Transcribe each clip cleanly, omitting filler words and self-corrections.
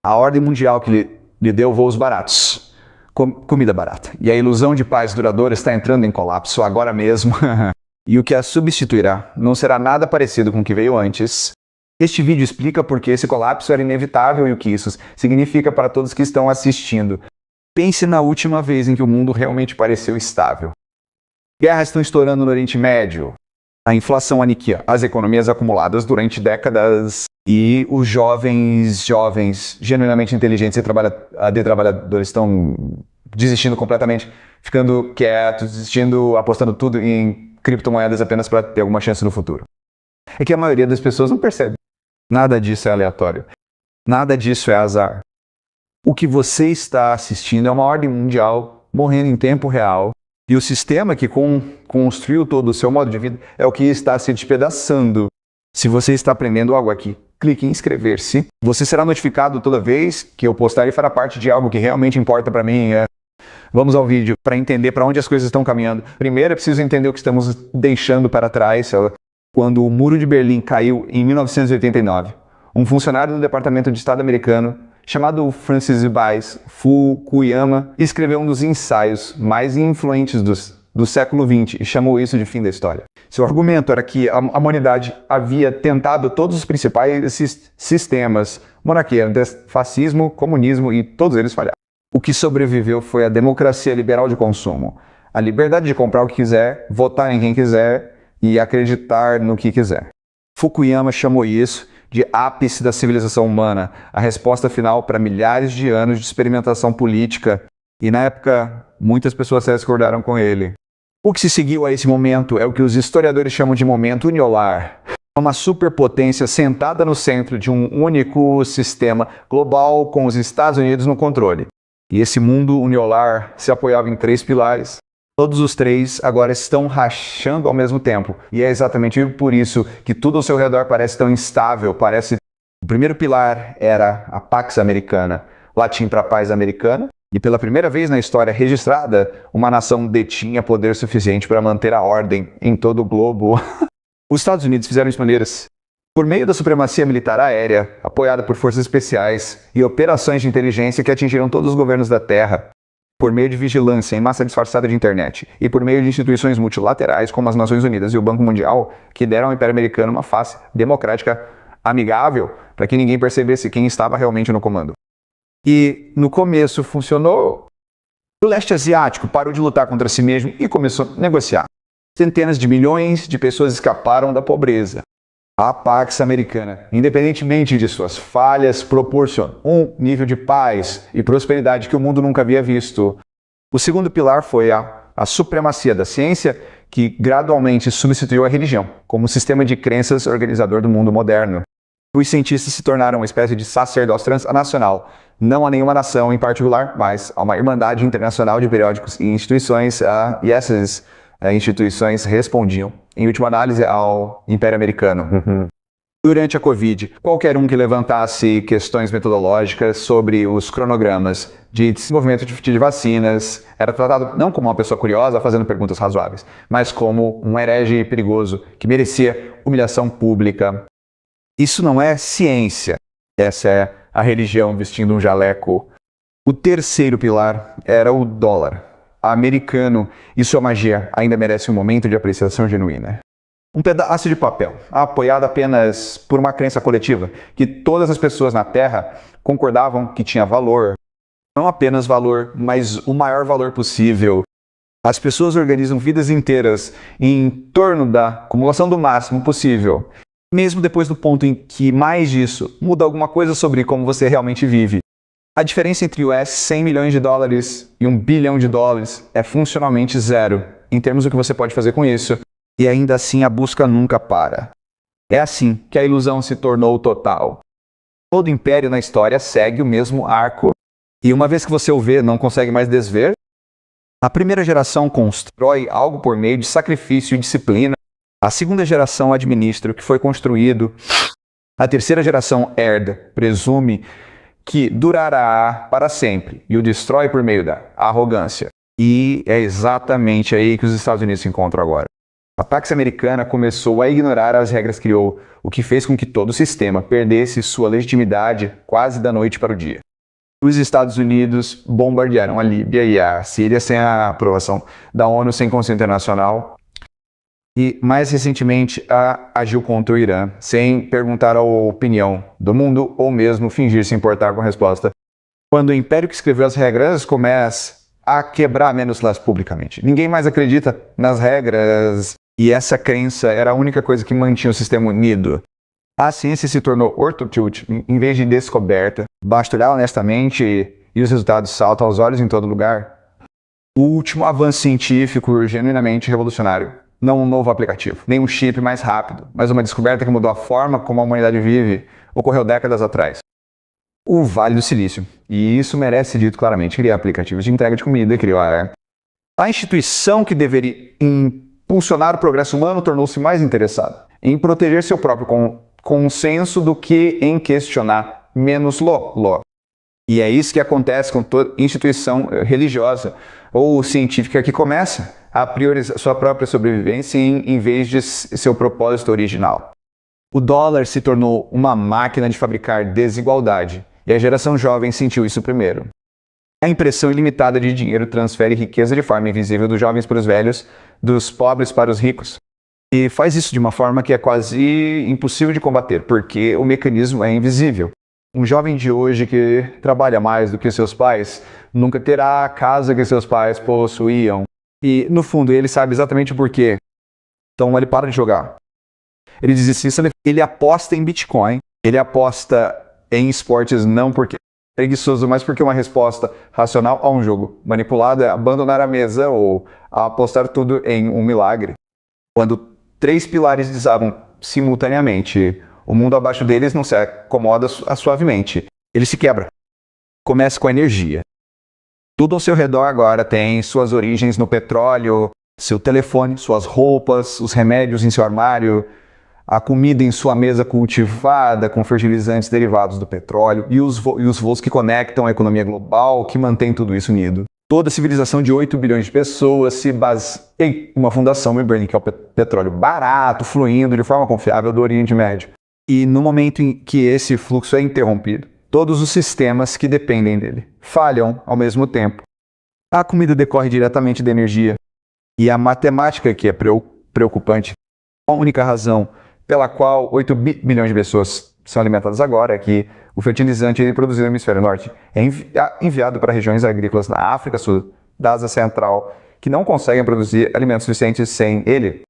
A ordem mundial que lhe deu voos baratos, comida barata. E a ilusão de paz duradoura está entrando em colapso agora mesmo. E o que a substituirá não será nada parecido com o que veio antes. Este vídeo explica por que esse colapso era inevitável e o que isso significa para todos que estão assistindo. Pense na última vez em que o mundo realmente pareceu estável. Guerras estão estourando no Oriente Médio. A inflação aniquila as economias acumuladas durante décadas. E os jovens genuinamente inteligentes e trabalhadores estão desistindo completamente, ficando quietos, desistindo, apostando tudo em criptomoedas apenas para ter alguma chance no futuro. É que a maioria das pessoas não percebe. Nada disso é aleatório. Nada disso é azar. O que você está assistindo é uma ordem mundial morrendo em tempo real. E o sistema que construiu todo o seu modo de vida é o que está se despedaçando. Se você está aprendendo algo aqui, clique em inscrever-se. Você será notificado toda vez que eu postar e fará parte de algo que realmente importa para mim. Vamos ao vídeo para entender para onde as coisas estão caminhando. Primeiro é preciso entender o que estamos deixando para trás. Quando o Muro de Berlim caiu em 1989, um funcionário do Departamento de Estado americano, chamado Francis Baez Fukuyama, escreveu um dos ensaios mais influentes do século XX e chamou isso de fim da história. Seu argumento era que a humanidade havia tentado todos os principais sistemas, monarquia, fascismo, comunismo e todos eles falharam. O que sobreviveu foi a democracia liberal de consumo, a liberdade de comprar o que quiser, votar em quem quiser e acreditar no que quiser. Fukuyama chamou isso de ápice da civilização humana, a resposta final para milhares de anos de experimentação política, e na época muitas pessoas se discordaram com ele. O que se seguiu a esse momento é o que os historiadores chamam de momento uniolar. Uma superpotência sentada no centro de um único sistema global com os Estados Unidos no controle. E esse mundo uniolar se apoiava em 3 pilares. Todos os 3 agora estão rachando ao mesmo tempo. E é exatamente por isso que tudo ao seu redor parece tão instável. O primeiro pilar era a Pax Americana, latim para paz americana. E pela primeira vez na história registrada, uma nação detinha poder suficiente para manter a ordem em todo o globo. Os Estados Unidos fizeram isso maneiras. Por meio da supremacia militar aérea, apoiada por forças especiais e operações de inteligência que atingiram todos os governos da Terra, por meio de vigilância em massa disfarçada de internet e por meio de instituições multilaterais como as Nações Unidas e o Banco Mundial, que deram ao Império Americano uma face democrática amigável para que ninguém percebesse quem estava realmente no comando. E no começo funcionou. O leste asiático parou de lutar contra si mesmo e começou a negociar. Centenas de milhões de pessoas escaparam da pobreza. A Pax Americana, independentemente de suas falhas, proporciona um nível de paz e prosperidade que o mundo nunca havia visto. O segundo pilar foi a supremacia da ciência, que gradualmente substituiu a religião como sistema de crenças organizador do mundo moderno. Os cientistas se tornaram uma espécie de sacerdócio transnacional, não a nenhuma nação em particular, mas a uma irmandade internacional de periódicos e instituições, e essas instituições respondiam, em última análise, ao Império Americano. Durante a Covid, qualquer um que levantasse questões metodológicas sobre os cronogramas de desenvolvimento de vacinas era tratado não como uma pessoa curiosa fazendo perguntas razoáveis, mas como um herege perigoso que merecia humilhação pública. Isso não é ciência. Essa é a religião vestindo um jaleco. O terceiro pilar era o dólar americano e sua magia ainda merece um momento de apreciação genuína. Um pedaço de papel, apoiado apenas por uma crença coletiva, que todas as pessoas na Terra concordavam que tinha valor. Não apenas valor, mas o maior valor possível. As pessoas organizam vidas inteiras em torno da acumulação do máximo possível. Mesmo depois do ponto em que mais disso muda alguma coisa sobre como você realmente vive. A diferença entre US 100 milhões de dólares e $1 bilhão é funcionalmente zero, em termos do que você pode fazer com isso. E ainda assim a busca nunca para. É assim que a ilusão se tornou total. Todo império na história segue o mesmo arco. E uma vez que você o vê, não consegue mais desver. A primeira geração constrói algo por meio de sacrifício e disciplina. A segunda geração administra o que foi construído. A terceira geração herda, presume que durará para sempre e o destrói por meio da arrogância. E é exatamente aí que os Estados Unidos se encontram agora. A Pax Americana começou a ignorar as regras que criou, o que fez com que todo o sistema perdesse sua legitimidade quase da noite para o dia. Os Estados Unidos bombardearam a Líbia e a Síria sem a aprovação da ONU, sem consenso internacional. E, mais recentemente, agiu contra o Irã, sem perguntar a opinião do mundo ou mesmo fingir se importar com a resposta. Quando o império que escreveu as regras começa a quebrar menos las publicamente. Ninguém mais acredita nas regras e essa crença era a única coisa que mantinha o sistema unido. A ciência se tornou ortotrute em vez de descoberta. Basta olhar honestamente e os resultados saltam aos olhos em todo lugar. O último avanço científico genuinamente revolucionário. Não um novo aplicativo, nem um chip mais rápido, mas uma descoberta que mudou a forma como a humanidade vive, ocorreu décadas atrás. O Vale do Silício. E isso merece ser dito claramente. Criar aplicativos de entrega de comida, criar. A instituição que deveria impulsionar o progresso humano tornou-se mais interessada em proteger seu próprio consenso do que em questionar menos lo. E é isso que acontece com toda instituição religiosa ou científica que começa a priorizar sua própria sobrevivência em vez de seu propósito original. O dólar se tornou uma máquina de fabricar desigualdade, e a geração jovem sentiu isso primeiro. A impressão ilimitada de dinheiro transfere riqueza de forma invisível dos jovens para os velhos, dos pobres para os ricos. E faz isso de uma forma que é quase impossível de combater, porque o mecanismo é invisível. Um jovem de hoje que trabalha mais do que seus pais nunca terá a casa que seus pais possuíam. E, no fundo, ele sabe exatamente o porquê. Então, ele para de jogar. Ele desiste, ele aposta em Bitcoin, ele aposta em esportes não porque é preguiçoso, mas porque uma resposta racional a um jogo manipulado é abandonar a mesa ou apostar tudo em um milagre. Quando 3 pilares desabam simultaneamente, o mundo abaixo deles não se acomoda suavemente. Ele se quebra. Começa com a energia. Tudo ao seu redor agora tem suas origens no petróleo, seu telefone, suas roupas, os remédios em seu armário, a comida em sua mesa cultivada com fertilizantes derivados do petróleo e os voos que conectam a economia global, que mantém tudo isso unido. Toda a civilização de 8 bilhões de pessoas se baseia em uma fundação Burning, que é o petróleo barato, fluindo de forma confiável do Oriente Médio. E no momento em que esse fluxo é interrompido, todos os sistemas que dependem dele falham ao mesmo tempo. A comida decorre diretamente da energia. E a matemática, que é preocupante, a única razão pela qual 8 bilhões de pessoas são alimentadas agora é que o fertilizante produzido no hemisfério norte é enviado para regiões agrícolas na África Sul, da Ásia Central, que não conseguem produzir alimentos suficientes sem ele.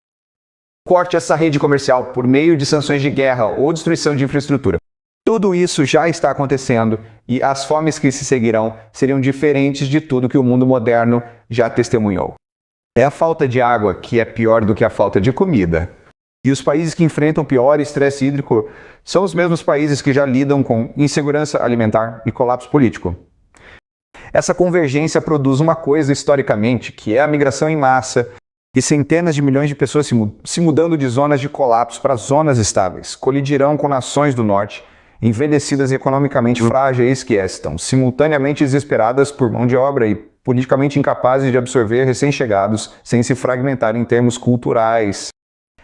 Corte essa rede comercial por meio de sanções de guerra ou destruição de infraestrutura. Tudo isso já está acontecendo e as fomes que se seguirão seriam diferentes de tudo que o mundo moderno já testemunhou. É a falta de água que é pior do que a falta de comida. E os países que enfrentam pior estresse hídrico são os mesmos países que já lidam com insegurança alimentar e colapso político. Essa convergência produz uma coisa historicamente, que é a migração em massa e centenas de milhões de pessoas se mudando de zonas de colapso para zonas estáveis, colidirão com nações do norte, envelhecidas e economicamente frágeis que estão simultaneamente desesperadas por mão de obra e politicamente incapazes de absorver recém-chegados sem se fragmentar em termos culturais.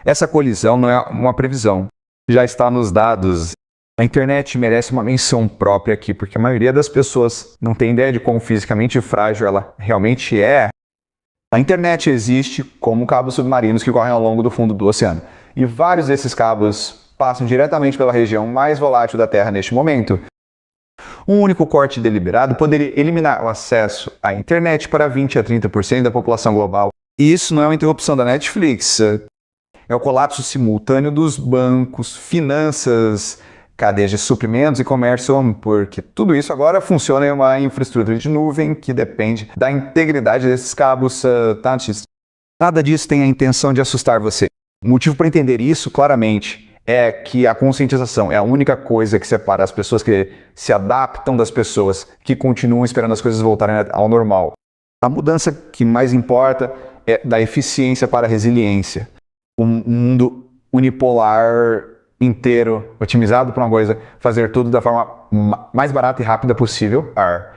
Essa colisão não é uma previsão, já está nos dados. A internet merece uma menção própria aqui, porque a maioria das pessoas não tem ideia de quão fisicamente frágil ela realmente é. A internet existe como cabos submarinos que correm ao longo do fundo do oceano. E vários desses cabos passam diretamente pela região mais volátil da Terra neste momento. Um único corte deliberado poderia eliminar o acesso à internet para 20 a 30% da população global. E isso não é uma interrupção da Netflix. É o colapso simultâneo dos bancos, finanças, cadeias de suprimentos e comércio, porque tudo isso agora funciona em uma infraestrutura de nuvem que depende da integridade desses cabos táteis. Nada disso tem a intenção de assustar você. O motivo para entender isso claramente é que a conscientização é a única coisa que separa as pessoas que se adaptam das pessoas que continuam esperando as coisas voltarem ao normal. A mudança que mais importa é da eficiência para a resiliência. Um mundo unipolar inteiro, otimizado para uma coisa, fazer tudo da forma mais barata e rápida possível,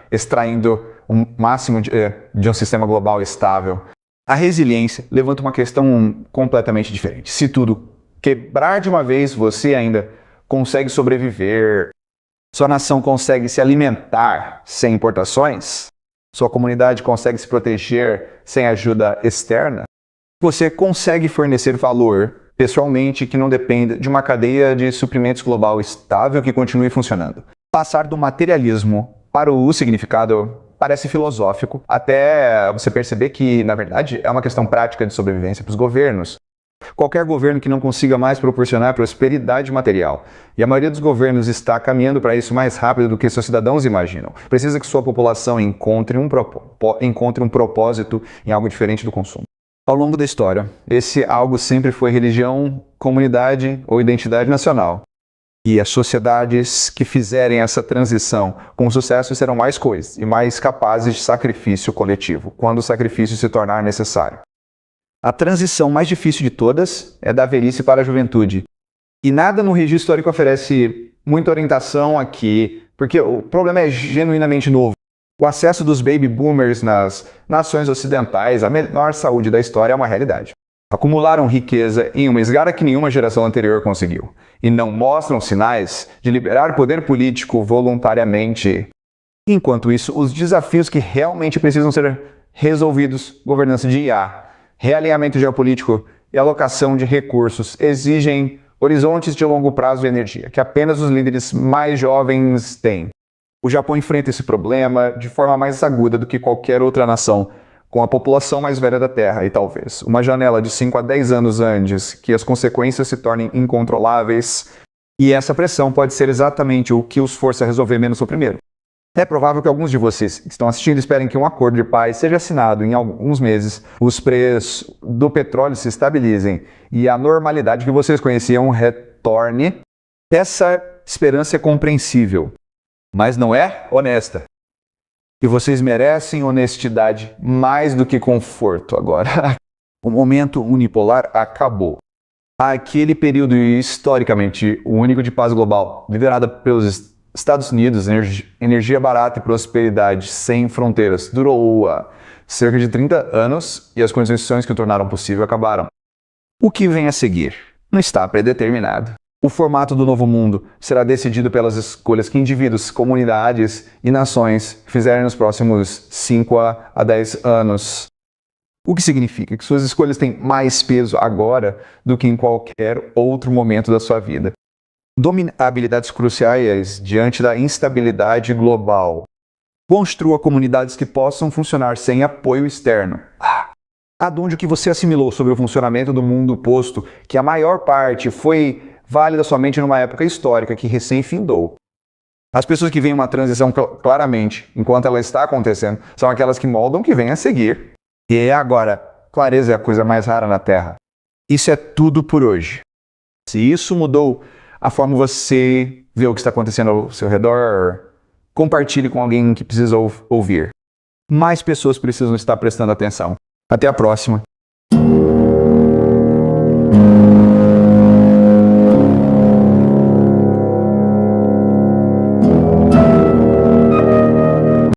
extraindo o máximo de um sistema global estável. A resiliência levanta uma questão completamente diferente. Se tudo quebrar de uma vez, você ainda consegue sobreviver, sua nação consegue se alimentar sem importações, sua comunidade consegue se proteger sem ajuda externa, você consegue fornecer valor pessoalmente que não dependa de uma cadeia de suprimentos global estável que continue funcionando. Passar do materialismo para o significado parece filosófico, até você perceber que, na verdade, é uma questão prática de sobrevivência para os governos. Qualquer governo que não consiga mais proporcionar prosperidade material, e a maioria dos governos está caminhando para isso mais rápido do que seus cidadãos imaginam, precisa que sua população encontre um propósito em algo diferente do consumo. Ao longo da história, esse algo sempre foi religião, comunidade ou identidade nacional. E as sociedades que fizerem essa transição com sucesso serão mais coesas e mais capazes de sacrifício coletivo, quando o sacrifício se tornar necessário. A transição mais difícil de todas é da velhice para a juventude. E nada no registro histórico oferece muita orientação aqui, porque o problema é genuinamente novo. O acesso dos baby boomers nas nações ocidentais à melhor saúde da história é uma realidade. Acumularam riqueza em uma esgara que nenhuma geração anterior conseguiu, e não mostram sinais de liberar poder político voluntariamente. Enquanto isso, os desafios que realmente precisam ser resolvidos, governança de IA, realinhamento geopolítico e alocação de recursos, exigem horizontes de longo prazo e energia, que apenas os líderes mais jovens têm. O Japão enfrenta esse problema de forma mais aguda do que qualquer outra nação, com a população mais velha da Terra e talvez uma janela de 5 a 10 anos antes que as consequências se tornem incontroláveis. E essa pressão pode ser exatamente o que os força a resolver menos o primeiro. É provável que alguns de vocês que estão assistindo esperem que um acordo de paz seja assinado em alguns meses, os preços do petróleo se estabilizem e a normalidade que vocês conheciam retorne. Essa esperança é compreensível, mas não é honesta. E vocês merecem honestidade mais do que conforto agora. O momento unipolar acabou. Aquele período historicamente único de paz global, liderada pelos Estados Unidos, energia barata e prosperidade sem fronteiras, durou cerca de 30 anos e as condições que o tornaram possível acabaram. O que vem a seguir não está predeterminado. O formato do novo mundo será decidido pelas escolhas que indivíduos, comunidades e nações fizerem nos próximos 5 a 10 anos. O que significa que suas escolhas têm mais peso agora do que em qualquer outro momento da sua vida. Domine habilidades cruciais diante da instabilidade global. Construa comunidades que possam funcionar sem apoio externo. Adonde o que você assimilou sobre o funcionamento do mundo posto, que a maior parte foi válida somente numa época histórica que recém findou. As pessoas que veem uma transição claramente, enquanto ela está acontecendo, são aquelas que moldam o que vem a seguir. E agora, clareza é a coisa mais rara na Terra. Isso é tudo por hoje. Se isso mudou a forma você vê o que está acontecendo ao seu redor, compartilhe com alguém que precisa ouvir. Mais pessoas precisam estar prestando atenção. Até a próxima.